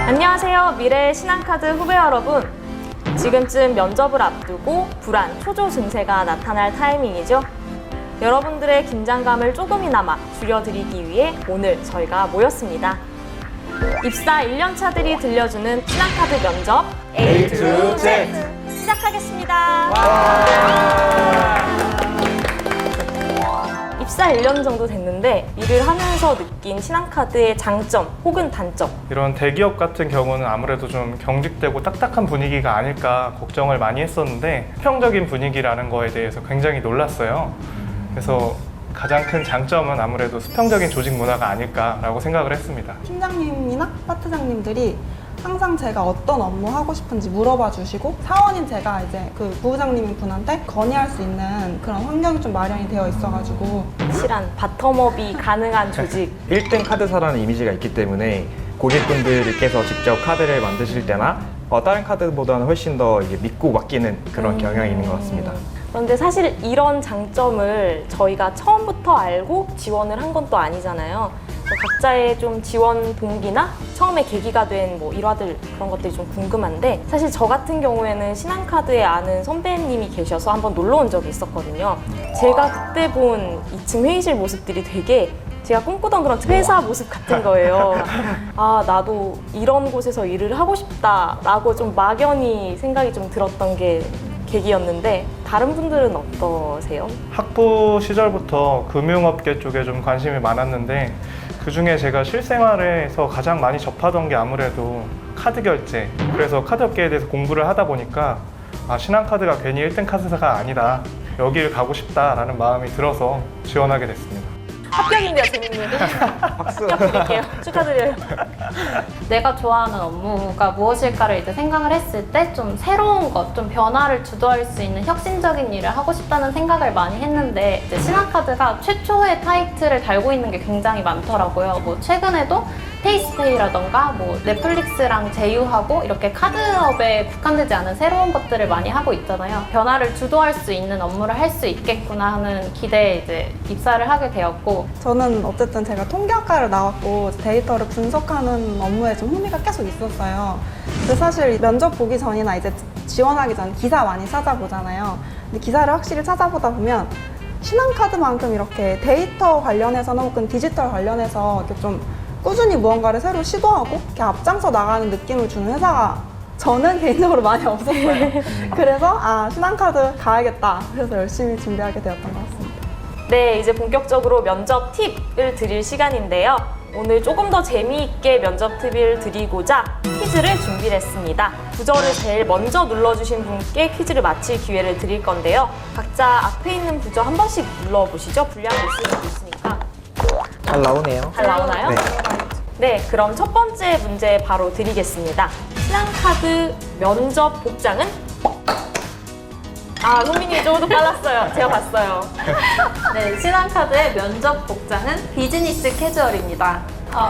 안녕하세요. 미래의 신한카드 후배 여러분. 지금쯤 면접을 앞두고 불안, 초조 증세가 나타날 타이밍이죠. 여러분들의 긴장감을 조금이나마 줄여드리기 위해 오늘 저희가 모였습니다. 입사 1년차들이 들려주는 신한카드 면접 A to Z 시작하겠습니다. 입사 1년 정도 됐는데 일을 하면서 느낀 신한카드의 장점 혹은 단점. 이런 대기업 같은 경우는 아무래도 좀 경직되고 딱딱한 분위기가 아닐까 걱정을 많이 했었는데 수평적인 분위기라는 거에 대해서 굉장히 놀랐어요. 그래서 가장 큰 장점은 아무래도 수평적인 조직 문화가 아닐까라고 생각을 했습니다. 팀장님이나 파트장님들이 항상 제가 어떤 업무 하고 싶은지 물어봐 주시고 사원인 제가 이제 그 부부장님인 분한테 건의할 수 있는 그런 환경이 좀 마련이 되어 있어가지고 실한 바텀업이 가능한 조직. 1등 카드사라는 이미지가 있기 때문에 고객분들께서 직접 카드를 만드실 때나 다른 카드보다는 훨씬 더 이게 믿고 맡기는 그런 경향이 있는 것 같습니다. 그런데 사실 이런 장점을 저희가 처음부터 알고 지원을 한 건 또 아니잖아요. 각자의 좀 지원 동기나 처음에 계기가 된 뭐 일화들 그런 것들이 좀 궁금한데, 사실 저 같은 경우에는 신한카드에 아는 선배님이 계셔서 한번 놀러 온 적이 있었거든요. 제가 그때 본 2층 회의실 모습들이 되게 제가 꿈꾸던 그런 회사 모습 같은 거예요. 아, 나도 이런 곳에서 일을 하고 싶다라고 좀 막연히 생각이 좀 들었던 게 계기였는데, 다른 분들은 어떠세요? 학부 시절부터 금융업계 쪽에 좀 관심이 많았는데 그중에 제가 실생활에서 가장 많이 접하던 게 아무래도 카드 결제. 그래서 카드업계에 대해서 공부를 하다 보니까 신한카드가 괜히 1등 카드사가 아니다, 여기를 가고 싶다라는 마음이 들어서 지원하게 됐습니다. 합격인데요, 재민님. 박수! 합격 드릴게요. 축하드려요. 내가 좋아하는 업무가 무엇일까를 이제 생각을 했을 때 좀 새로운 것, 좀 변화를 주도할 수 있는 혁신적인 일을 하고 싶다는 생각을 많이 했는데, 이제 신한카드가 최초의 타이틀을 달고 있는 게 굉장히 많더라고요. 뭐 최근에도 페이스페이라던가 뭐 넷플릭스랑 제휴하고 이렇게 카드업에 국한되지 않은 새로운 것들을 많이 하고 있잖아요. 변화를 주도할 수 있는 업무를 할 수 있겠구나 하는 기대에 이제 입사를 하게 되었고, 저는 어쨌든 제가 통계학과를 나왔고 데이터를 분석하는 업무에 좀 흥미가 계속 있었어요. 근데 사실 면접 보기 전이나 이제 지원하기 전 기사 많이 찾아보잖아요. 근데 기사를 확실히 찾아보다 보면 신한카드만큼 이렇게 데이터 관련해서나 혹은 디지털 관련해서 이렇게 좀 꾸준히 무언가를 새로 시도하고 이렇게 앞장서 나가는 느낌을 주는 회사가 저는 개인적으로 많이 없었어요. 그래서 신한카드 가야겠다. 그래서 열심히 준비하게 되었던 것 같습니다. 네, 이제 본격적으로 면접 팁을 드릴 시간인데요. 오늘 조금 더 재미있게 면접 팁을 드리고자 퀴즈를 준비했습니다. 부저를 제일 먼저 눌러주신 분께 퀴즈를 마칠 기회를 드릴 건데요. 각자 앞에 있는 부저 한 번씩 눌러보시죠. 불리한 글씨가 있으니까. 잘 나오네요. 잘 나오나요? 네. 네, 그럼 첫 번째 문제 바로 드리겠습니다. 신한카드 면접 복장은? 손민이 조금 더 빨랐어요. 제가 봤어요. 네, 신한카드의 면접 복장은 비즈니스 캐주얼입니다.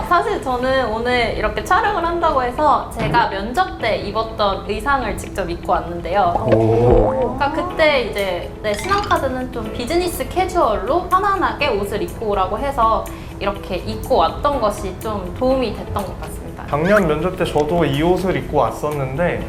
사실 저는 오늘 이렇게 촬영을 한다고 해서 제가 면접 때 입었던 의상을 직접 입고 왔는데요. 그러니까 그때 이제 신한카드는 좀 비즈니스 캐주얼로 편안하게 옷을 입고 오라고 해서 이렇게 입고 왔던 것이 좀 도움이 됐던 것 같습니다. 작년 면접 때 저도 이 옷을 입고 왔었는데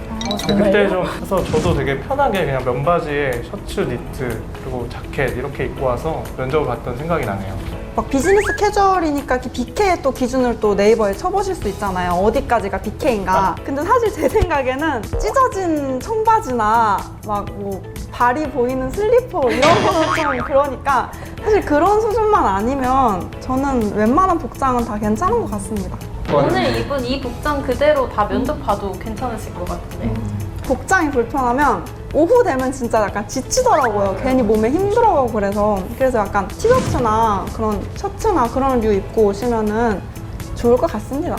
그때 좀 해서 저도 되게 편하게 그냥 면바지에 셔츠, 니트, 그리고 자켓 이렇게 입고 와서 면접을 봤던 생각이 나네요. 막 비즈니스 캐주얼이니까 이렇게 BK 또 기준을 또 네이버에 쳐보실 수 있잖아요. 어디까지가 BK인가. 근데 사실 제 생각에는 찢어진 청바지나 막 뭐 발이 보이는 슬리퍼 이런 거는 좀 그러니까 사실 그런 수준만 아니면 저는 웬만한 복장은 다 괜찮은 것 같습니다. 오늘 입은 이 복장 그대로 다 면접 봐도 괜찮으실 것 같은데. 복장이 불편하면 오후 되면 진짜 약간 지치더라고요. 괜히 몸에 힘들어가고 그래서 약간 티셔츠나 그런 셔츠나 그런 류 입고 오시면은 좋을 것 같습니다.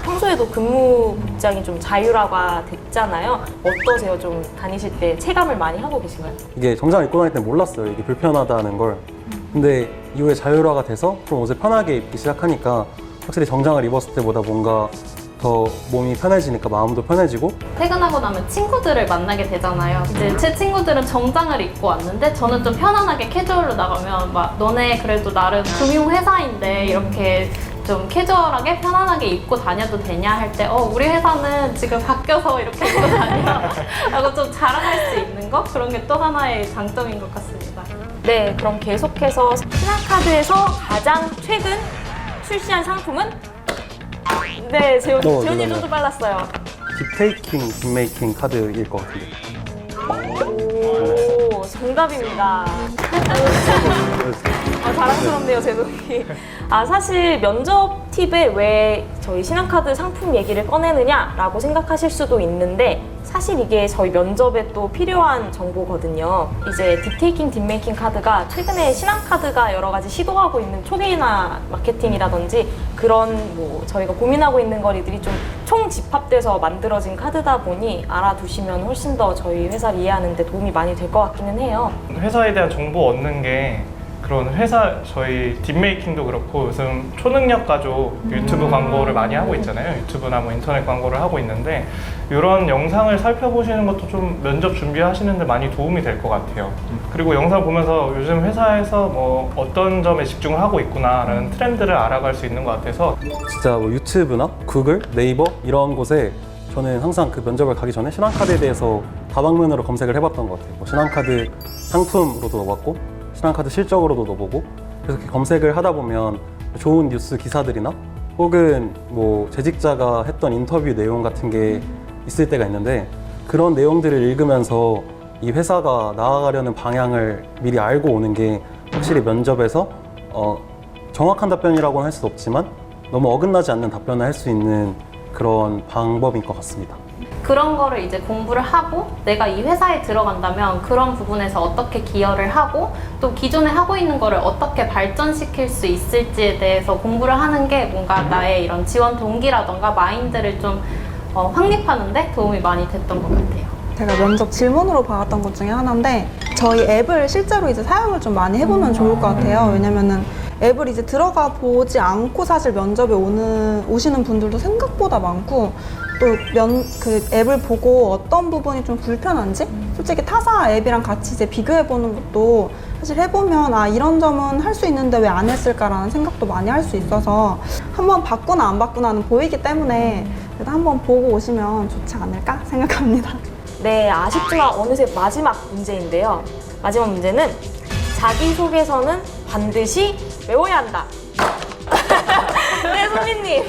평소에도 근무 복장이 좀 자율화가 됐잖아요. 어떠세요? 좀 다니실 때 체감을 많이 하고 계신가요? 이게 정장 입고 다닐 때 몰랐어요. 이게 불편하다는 걸. 근데 이후에 자율화가 돼서 좀 옷을 편하게 입기 시작하니까 확실히 정장을 입었을 때보다 뭔가 더 몸이 편해지니까 마음도 편해지고 퇴근하고 나면 친구들을 만나게 되잖아요. 이제 제 친구들은 정장을 입고 왔는데 저는 좀 편안하게 캐주얼로 나가면 막 너네 그래도 나름 금융회사인데 이렇게 좀 캐주얼하게 편안하게 입고 다녀도 되냐 할 때 우리 회사는 지금 바뀌어서 이렇게 입고 다녀 라고 좀 자랑할 수 있는 거? 그런 게 또 하나의 장점인 것 같습니다. 네, 그럼 계속해서 신한카드에서 가장 최근 출시한 상품은? 네, 재훈님 좀 빨랐어요. 딥테이킹, 딥메이킹 카드일 것 같은데. 오, 정답입니다. 자랑스럽네요, 제동이. 사실 면접 팁에 왜 저희 신한카드 상품 얘기를 꺼내느냐라고 생각하실 수도 있는데 사실 이게 저희 면접에 또 필요한 정보거든요. 이제 딥테이킹, 딥메이킹 카드가 최근에 신한카드가 여러 가지 시도하고 있는 초기화 마케팅이라든지 그런 뭐 저희가 고민하고 있는 거리들이 좀 총집합돼서 만들어진 카드다 보니 알아두시면 훨씬 더 저희 회사를 이해하는 데 도움이 많이 될 것 같기는 해요. 회사에 대한 정보 얻는 게 그런 회사 저희 딥메이킹도 그렇고 요즘 초능력 가족 유튜브 광고를 많이 하고 있잖아요. 유튜브나 뭐 인터넷 광고를 하고 있는데 이런 영상을 살펴보시는 것도 좀 면접 준비하시는 데 많이 도움이 될 것 같아요. 그리고 영상 보면서 요즘 회사에서 뭐 어떤 점에 집중을 하고 있구나라는 트렌드를 알아갈 수 있는 것 같아서 진짜 뭐 유튜브나 구글, 네이버 이런 곳에 저는 항상 그 면접을 가기 전에 신한카드에 대해서 다방면으로 검색을 해봤던 것 같아요. 뭐 신한카드 상품으로도 넣어봤고 신한카드 실적으로도 넣어보고 그래서 이렇게 검색을 하다 보면 좋은 뉴스 기사들이나 혹은 뭐 재직자가 했던 인터뷰 내용 같은 게 있을 때가 있는데 그런 내용들을 읽으면서 이 회사가 나아가려는 방향을 미리 알고 오는 게 확실히 면접에서 정확한 답변이라고는 할 수 없지만 너무 어긋나지 않는 답변을 할 수 있는 그런 방법인 것 같습니다. 그런 거를 이제 공부를 하고 내가 이 회사에 들어간다면 그런 부분에서 어떻게 기여를 하고 또 기존에 하고 있는 거를 어떻게 발전시킬 수 있을지에 대해서 공부를 하는 게 뭔가 나의 이런 지원 동기라던가 마인드를 좀 확립하는 데 도움이 많이 됐던 것 같아요. 제가 면접 질문으로 받았던 것 중에 하나인데 저희 앱을 실제로 이제 사용을 좀 많이 해보면 좋을 것 같아요. 왜냐면은 앱을 이제 들어가 보지 않고 사실 면접에 오시는 분들도 생각보다 많고 또 그 앱을 보고 어떤 부분이 좀 불편한지 솔직히 타사 앱이랑 같이 이제 비교해보는 것도 사실 해보면 이런 점은 할 수 있는데 왜 안 했을까라는 생각도 많이 할 수 있어서 한번 받거나 안 받거나는 보이기 때문에 그래도 한번 보고 오시면 좋지 않을까 생각합니다. 네, 아쉽지만 어느새 마지막 문제인데요. 마지막 문제는 자기소개서는 반드시 외워야 한다. 네, 소민님.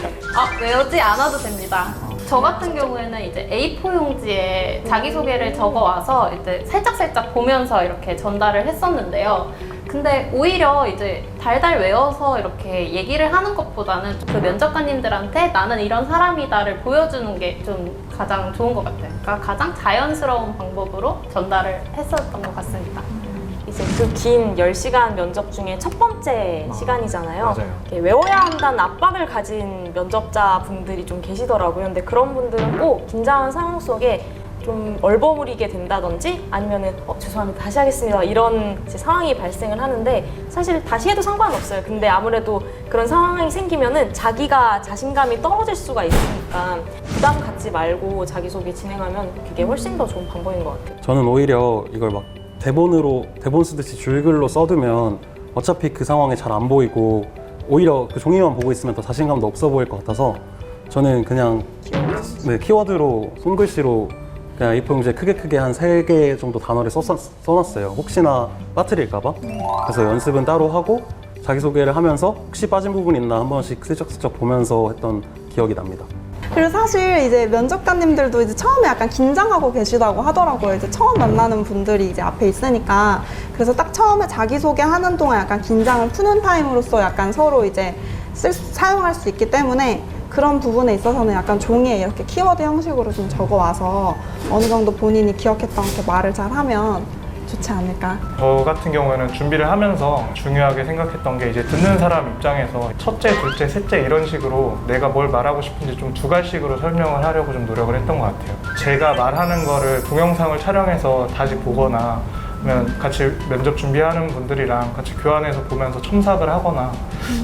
외우지 않아도 됩니다. 저 같은 경우에는 이제 A4 용지에 자기소개를 적어와서 이제 살짝살짝 보면서 이렇게 전달을 했었는데요. 근데 오히려 이제 달달 외워서 이렇게 얘기를 하는 것보다는 그 면접관님들한테 나는 이런 사람이다를 보여주는 게 좀 가장 좋은 것 같아요. 그러니까 가장 자연스러운 방법으로 전달을 했었던 것 같습니다. 이제 그 긴 10시간 면접 중에 첫 번째 시간이잖아요. 맞아요. 이렇게 외워야 한다는 압박을 가진 면접자 분들이 좀 계시더라고요. 근데 그런 분들은 꼭 긴장한 상황 속에 좀 얼버무리게 된다든지 아니면은 죄송합니다 다시 하겠습니다 이런 이제 상황이 발생을 하는데 사실 다시 해도 상관없어요. 근데 아무래도 그런 상황이 생기면은 자기가 자신감이 떨어질 수가 있으니까 부담 갖지 말고 자기소개 진행하면 그게 훨씬 더 좋은 방법인 것 같아요. 저는 오히려 이걸 막 대본 쓰듯이 줄글로 써두면 어차피 그 상황에 잘 안 보이고 오히려 그 종이만 보고 있으면 더 자신감도 없어 보일 것 같아서 저는 그냥 키워드로 손글씨로 그냥 A4 용지에 크게 한 3개 정도 단어를 써놨어요. 혹시나 빠뜨릴까봐. 그래서 연습은 따로 하고 자기소개를 하면서 혹시 빠진 부분이 있나 한 번씩 슬쩍슬쩍 보면서 했던 기억이 납니다. 그리고 사실 이제 면접관님들도 이제 처음에 약간 긴장하고 계시다고 하더라고요. 이제 처음 만나는 분들이 이제 앞에 있으니까. 그래서 딱 처음에 자기소개 하는 동안 약간 긴장을 푸는 타임으로서 약간 서로 이제 사용할 수 있기 때문에 그런 부분에 있어서는 약간 종이에 이렇게 키워드 형식으로 좀 적어와서 어느 정도 본인이 기억했던 그 말을 잘 하면 좋지 않을까. 저 같은 경우에는 준비를 하면서 중요하게 생각했던 게 이제 듣는 사람 입장에서 첫째, 둘째, 셋째 이런 식으로 내가 뭘 말하고 싶은지 좀 두 갈식으로 설명을 하려고 좀 노력을 했던 것 같아요. 제가 말하는 거를 동영상을 촬영해서 다시 보거나 아니면 같이 면접 준비하는 분들이랑 같이 교환해서 보면서 첨삭을 하거나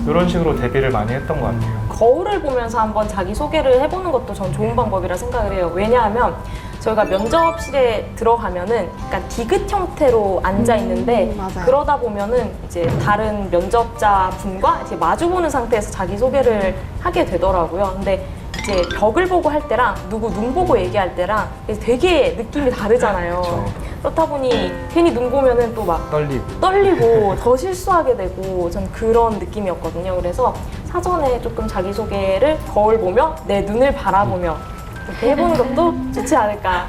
이런 식으로 대비를 많이 했던 것 같아요. 거울을 보면서 한번 자기소개를 해보는 것도 전 좋은 방법이라 생각을 해요. 왜냐하면 저희가 면접실에 들어가면은 약간 디귿 형태로 앉아 있는데 맞아요. 그러다 보면은 이제 다른 면접자 분과 이제 마주보는 상태에서 자기소개를 하게 되더라고요. 근데 이제 벽을 보고 할 때랑 누구 눈 보고 얘기할 때랑 되게 느낌이 다르잖아요. 그쵸. 그렇다 보니 괜히 눈 보면은 또 막 떨리고 더 실수하게 되고 전 그런 느낌이었거든요. 그래서 사전에 조금 자기소개를 거울 보며 내 눈을 바라보며 이렇게 해보는 것도 좋지 않을까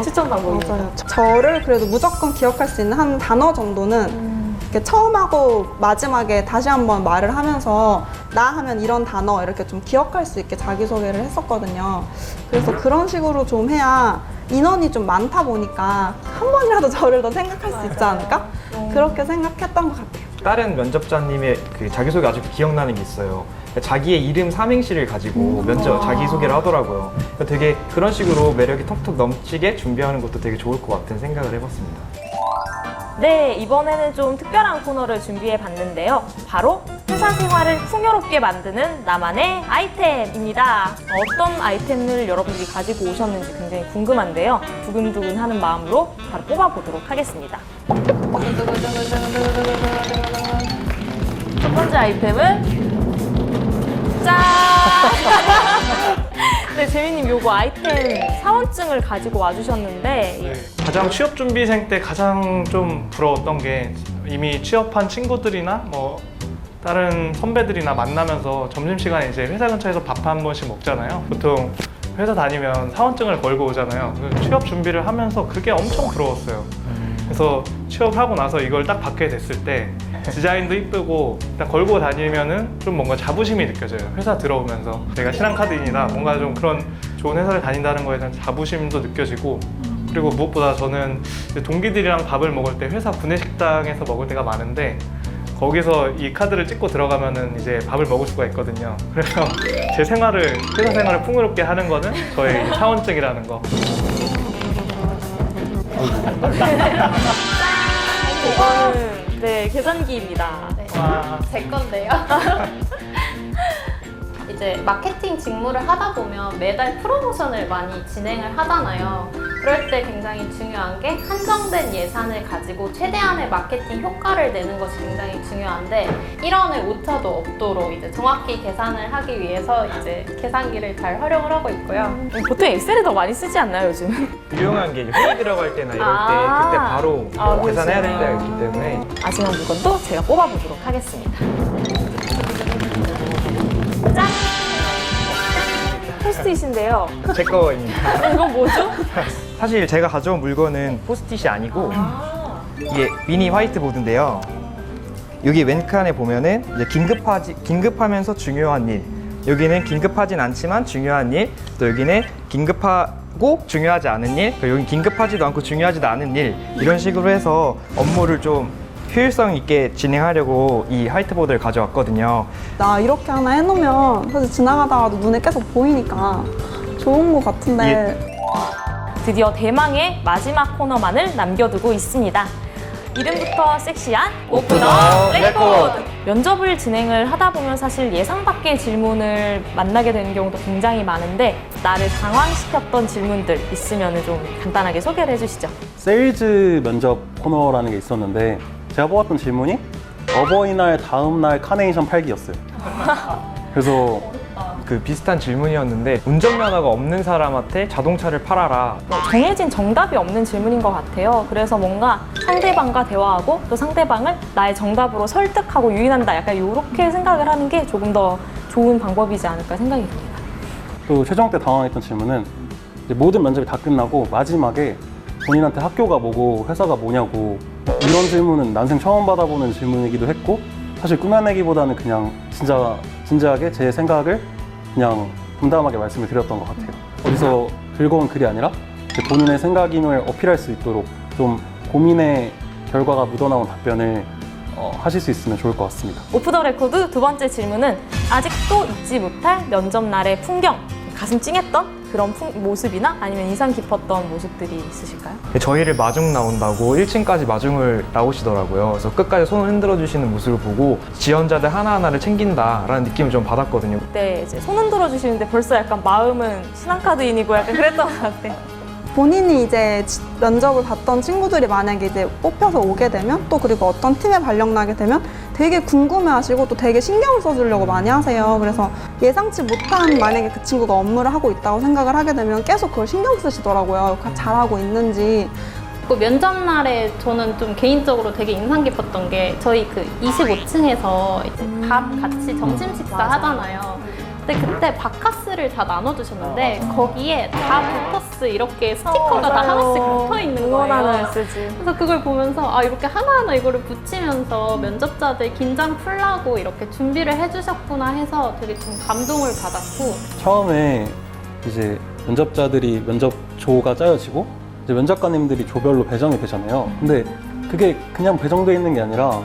추천 방법입니다. 맞아요. 저를 그래도 무조건 기억할 수 있는 한 단어 정도는 이렇게 처음 하고 마지막에 다시 한번 말을 하면서 나 하면 이런 단어 이렇게 좀 기억할 수 있게 자기소개를 했었거든요. 그래서 그런 식으로 좀 해야 인원이 좀 많다 보니까 한 번이라도 저를 더 생각할 수 있지 않을까? 그렇게 생각했던 것 같아요. 다른 면접자님의 그 자기소개 아직 기억나는 게 있어요. 자기의 이름 삼행시를 가지고 자기소개를 하더라고요. 되게 그런 식으로 매력이 톡톡 넘치게 준비하는 것도 되게 좋을 것 같은 생각을 해봤습니다. 네, 이번에는 좀 특별한 코너를 준비해 봤는데요. 바로 회사 생활을 풍요롭게 만드는 나만의 아이템입니다. 어떤 아이템을 여러분들이 가지고 오셨는지 굉장히 궁금한데요. 두근두근 하는 마음으로 바로 뽑아보도록 하겠습니다. 첫 번째 아이템은 짠! 네, 재민님 요거 아이템 사원증을 가지고 와주셨는데 가장 취업 준비생 때 가장 좀 부러웠던 게 이미 취업한 친구들이나 뭐 다른 선배들이나 만나면서 점심시간에 이제 회사 근처에서 밥 한 번씩 먹잖아요. 보통 회사 다니면 사원증을 걸고 오잖아요. 취업 준비를 하면서 그게 엄청 부러웠어요. 그래서 취업하고 나서 이걸 딱 받게 됐을 때 디자인도 이쁘고 딱 걸고 다니면은 좀 뭔가 자부심이 느껴져요. 회사 들어오면서 내가 신한카드인이다, 뭔가 좀 그런 좋은 회사를 다닌다는 거에 대한 자부심도 느껴지고, 그리고 무엇보다 저는 이제 동기들이랑 밥을 먹을 때 회사 구내식당에서 먹을 때가 많은데 거기서 이 카드를 찍고 들어가면은 이제 밥을 먹을 수가 있거든요. 그래서 제 생활을, 회사 생활을 풍요롭게 하는 거는 저의 이 사원증이라는 거. 이거는 네, 계산기입니다. 네, 제 건데요. 이제 마케팅 직무를 하다 보면 매달 프로모션을 많이 진행을 하잖아요. 그럴 때 굉장히 중요한 게 한정된 예산을 가지고 최대한의 마케팅 효과를 내는 것이 굉장히 중요한데 1원의 오차도 없도록 이제 정확히 계산을 하기 위해서 이제 계산기를 잘 활용을 하고 있고요. 보통 엑셀을 더 많이 쓰지 않나요, 요즘? 유용한 게 회의 들어갈 때나 이럴 때 그때 바로 계산해야 될 때가 있기 때문에 마지막 물건도 제가 뽑아보도록 하겠습니다. 짠! 포스트잇인데요. 제 거입니다. 이건 뭐죠? 사실 제가 가져온 물건은 포스트잇이 아니고 이게 미니 화이트보드인데요. 여기 왼칸에 보면은 이제 긴급하면서 중요한 일, 여기는 긴급하진 않지만 중요한 일, 또 여기는 긴급하고 중요하지 않은 일, 또 여기 긴급하지도 않고 중요하지도 않은 일, 이런 식으로 해서 업무를 좀 효율성 있게 진행하려고 이 화이트보드를 가져왔거든요. 나 이렇게 하나 해놓으면 사실 지나가다가도 눈에 계속 보이니까 좋은 것 같은데 드디어 대망의 마지막 코너만을 남겨두고 있습니다. 이름부터 섹시한 오프 더 레코드! 면접을 진행을 하다 보면 사실 예상 밖의 질문을 만나게 되는 경우도 굉장히 많은데 나를 당황시켰던 질문들 있으면 좀 간단하게 소개를 해주시죠. 세일즈 면접 코너라는 게 있었는데 제가 뽑았던 질문이 어버이날 다음 날 카네이션 팔기였어요. 그래서 그 비슷한 질문이었는데 운전면허가 없는 사람한테 자동차를 팔아라. 정해진 정답이 없는 질문인 것 같아요. 그래서 뭔가 상대방과 대화하고 또 상대방을 나의 정답으로 설득하고 유인한다. 약간 이렇게 생각을 하는 게 조금 더 좋은 방법이지 않을까 생각이 듭니다. 또 최종 때 당황했던 질문은 이제 모든 면접이 다 끝나고 마지막에 본인한테 학교가 뭐고 회사가 뭐냐고 이런 질문은 난생 처음 받아보는 질문이기도 했고 사실 꾸며내기보다는 그냥 진짜 진지하게 제 생각을 그냥 담담하게 말씀을 드렸던 것 같아요. 어디서 긁어온 글이 아니라 본인의 생각임을 어필할 수 있도록 좀 고민의 결과가 묻어나온 답변을 하실 수 있으면 좋을 것 같습니다. 오프 더 레코드 두 번째 질문은 아직도 잊지 못할 면접 날의 풍경, 가슴 찡했던 그런 모습이나 아니면 인상 깊었던 모습들이 있으실까요? 저희를 마중 나온다고 1층까지 마중을 나오시더라고요. 그래서 끝까지 손을 흔들어 주시는 모습을 보고 지원자들 하나하나를 챙긴다라는 느낌을 좀 받았거든요. 그때 이제 손 흔들어 주시는데 벌써 약간 마음은 신한카드인이고 약간 그랬던 것 같아요. 본인이 이제 면접을 봤던 친구들이 만약에 이제 뽑혀서 오게 되면 또 그리고 어떤 팀에 발령나게 되면 되게 궁금해하시고 또 되게 신경을 써주려고 많이 하세요. 그래서 예상치 못한 만약에 그 친구가 업무를 하고 있다고 생각을 하게 되면 계속 그걸 신경 쓰시더라고요. 잘하고 있는지. 그 면접 날에 저는 좀 개인적으로 되게 인상 깊었던 게 저희 그 25층에서 이제 밥 같이 점심 식사 하잖아요. 근데 그때 바카스를 다 나눠주셨는데 거기에 다 포커스 이렇게 스티커가 다 하나씩 붙어 있는 응원하는 거예요. 메시지. 그래서 그걸 보면서 아 이렇게 하나하나 이거를 붙이면서 면접자들 긴장 풀라고 이렇게 준비를 해주셨구나 해서 되게 좀 감동을 받았고 처음에 이제 면접자들이 면접조가 짜여지고 이제 면접관님들이 조별로 배정이 되잖아요. 근데 그게 그냥 배정돼 있는 게 아니라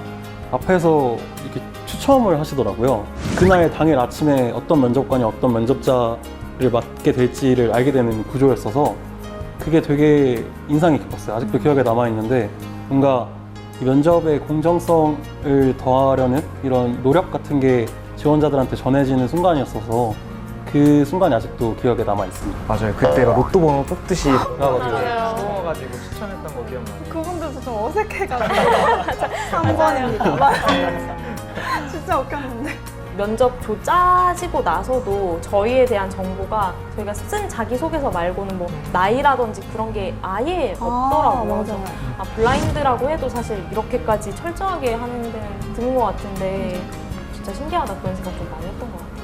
앞에서 이렇게 추첨을 하시더라고요. 그날 당일 아침에 어떤 면접관이 어떤 면접자를 맡게 될지를 알게 되는 구조였어서 그게 되게 인상이 깊었어요. 아직도 기억에 남아있는데 뭔가 이 면접의 공정성을 더하려는 이런 노력 같은 게 지원자들한테 전해지는 순간이었어서 그 순간이 아직도 기억에 남아있습니다. 맞아요. 그때 막 로또 번호 뽑듯이 맞아요. 뽑아가지고 추천했던 거 기억나요. 그분들도 좀 어색해가지고 3번입니다. 진짜 웃겼는데. 면접조 짜지고 나서도 저희에 대한 정보가 저희가 쓴 자기소개서 말고는 뭐 나이라든지 그런 게 아예 없더라고요. 그래서 맞아요. 블라인드라고 해도 사실 이렇게까지 철저하게 하는 데는 드문 것 같은데 진짜 신기하다 그런 생각 좀 많이 했던 것 같아요.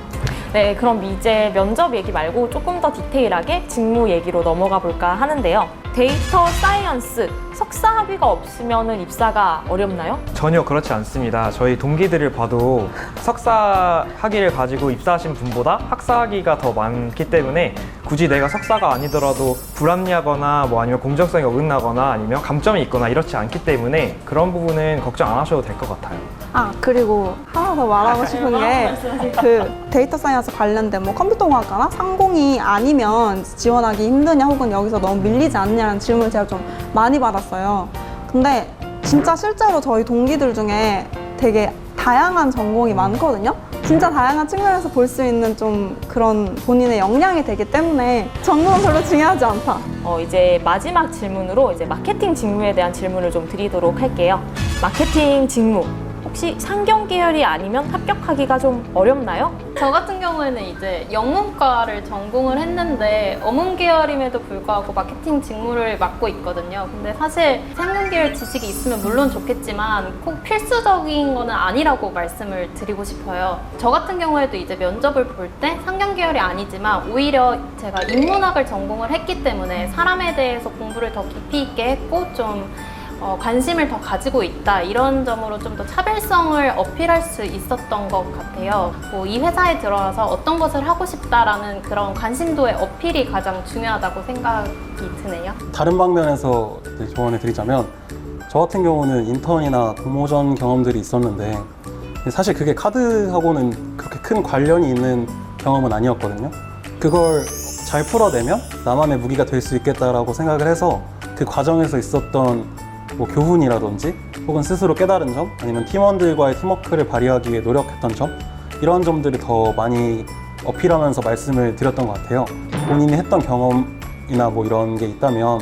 네, 그럼 이제 면접 얘기 말고 조금 더 디테일하게 직무 얘기로 넘어가 볼까 하는데요. 데이터 사이언스 석사 학위가 없으면 입사가 어렵나요? 전혀 그렇지 않습니다. 저희 동기들을 봐도 석사 학위를 가지고 입사하신 분보다 학사 학위가 더 많기 때문에 굳이 내가 석사가 아니더라도 불합리하거나 뭐 아니면 공정성이 어긋나거나 아니면 감점이 있거나 이렇지 않기 때문에 그런 부분은 걱정 안 하셔도 될 것 같아요. 아, 그리고 하나 더 말하고 싶은 게 그 데이터 사이언스 관련된 뭐 컴퓨터공학과나 상공이 아니면 지원하기 힘드냐 혹은 여기서 너무 밀리지 않느냐는 질문을 제가 좀 많이 받았어요. 근데 진짜 실제로 저희 동기들 중에 되게 다양한 전공이 많거든요. 진짜 다양한 측면에서 볼 수 있는 좀 그런 본인의 역량이 되기 때문에 전공은 별로 중요하지 않다. 이제 마지막 질문으로 이제 마케팅 직무에 대한 질문을 좀 드리도록 할게요. 마케팅 직무 혹시 상경 계열이 아니면 합격하기가 좀 어렵나요? 저 같은 경우에는 이제 영문과를 전공을 했는데 어문 계열임에도 불구하고 마케팅 직무를 맡고 있거든요. 근데 사실 상경 계열 지식이 있으면 물론 좋겠지만 꼭 필수적인 거는 아니라고 말씀을 드리고 싶어요. 저 같은 경우에도 이제 면접을 볼 때 상경 계열이 아니지만 오히려 제가 인문학을 전공을 했기 때문에 사람에 대해서 공부를 더 깊이 있게 했고 좀 관심을 더 가지고 있다 이런 점으로 좀 더 차별성을 어필할 수 있었던 것 같아요. 뭐 이 회사에 들어와서 어떤 것을 하고 싶다라는 그런 관심도의 어필이 가장 중요하다고 생각이 드네요. 다른 방면에서 조언을 드리자면 저 같은 경우는 인턴이나 공모전 경험들이 있었는데 사실 그게 카드하고는 그렇게 큰 관련이 있는 경험은 아니었거든요. 그걸 잘 풀어내면 나만의 무기가 될 수 있겠다라고 생각을 해서 그 과정에서 있었던 뭐 교훈이라든지 혹은 스스로 깨달은 점 아니면 팀원들과의 팀워크를 발휘하기 위해 노력했던 점 이런 점들을 더 많이 어필하면서 말씀을 드렸던 것 같아요. 본인이 했던 경험이나 뭐 이런 게 있다면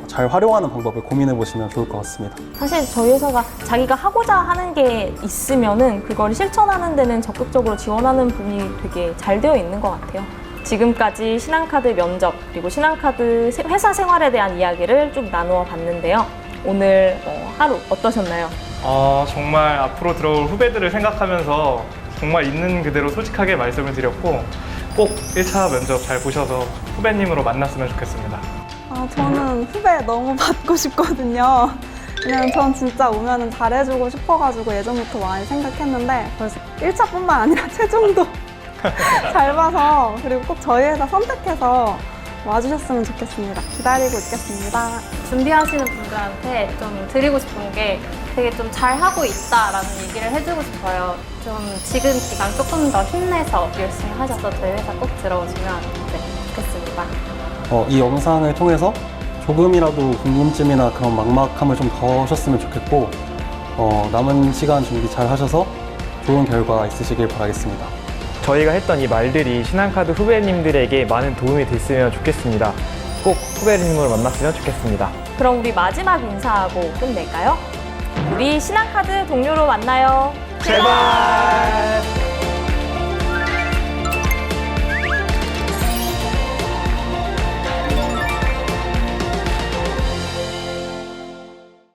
잘 활용하는 방법을 고민해 보시면 좋을 것 같습니다. 사실 저희 회사가 자기가 하고자 하는 게 있으면은 그걸 실천하는 데는 적극적으로 지원하는 분이 되게 잘 되어 있는 것 같아요. 지금까지 신한카드 면접 그리고 신한카드 회사 생활에 대한 이야기를 좀 나누어 봤는데요. 오늘 하루 어떠셨나요? 정말 앞으로 들어올 후배들을 생각하면서 정말 있는 그대로 솔직하게 말씀을 드렸고 꼭 1차 면접 잘 보셔서 후배님으로 만났으면 좋겠습니다. 저는 후배 너무 받고 싶거든요. 왜냐면 전 진짜 오면은 잘해주고 싶어가지고 예전부터 많이 생각했는데 벌써 1차뿐만 아니라 최종도 잘 봐서 그리고 꼭 저희 회사 선택해서 와주셨으면 좋겠습니다. 기다리고 있겠습니다. 준비하시는 분들한테 좀 드리고 싶은 게 되게 좀 잘하고 있다라는 얘기를 해주고 싶어요. 좀 지금 기간 조금 더 힘내서 열심히 하셔서 저희 회사 꼭 들어오시면 좋겠습니다. 바랍니다. 이 영상을 통해서 조금이라도 궁금증이나 그런 막막함을 좀 덜으셨으면 좋겠고 남은 시간 준비 잘 하셔서 좋은 결과 있으시길 바라겠습니다. 저희가 했던 이 말들이 신한카드 후배님들에게 많은 도움이 됐으면 좋겠습니다. 꼭 후배님으로 만났으면 좋겠습니다. 그럼 우리 마지막 인사하고 끝낼까요? 우리 신한카드 동료로 만나요. 제발!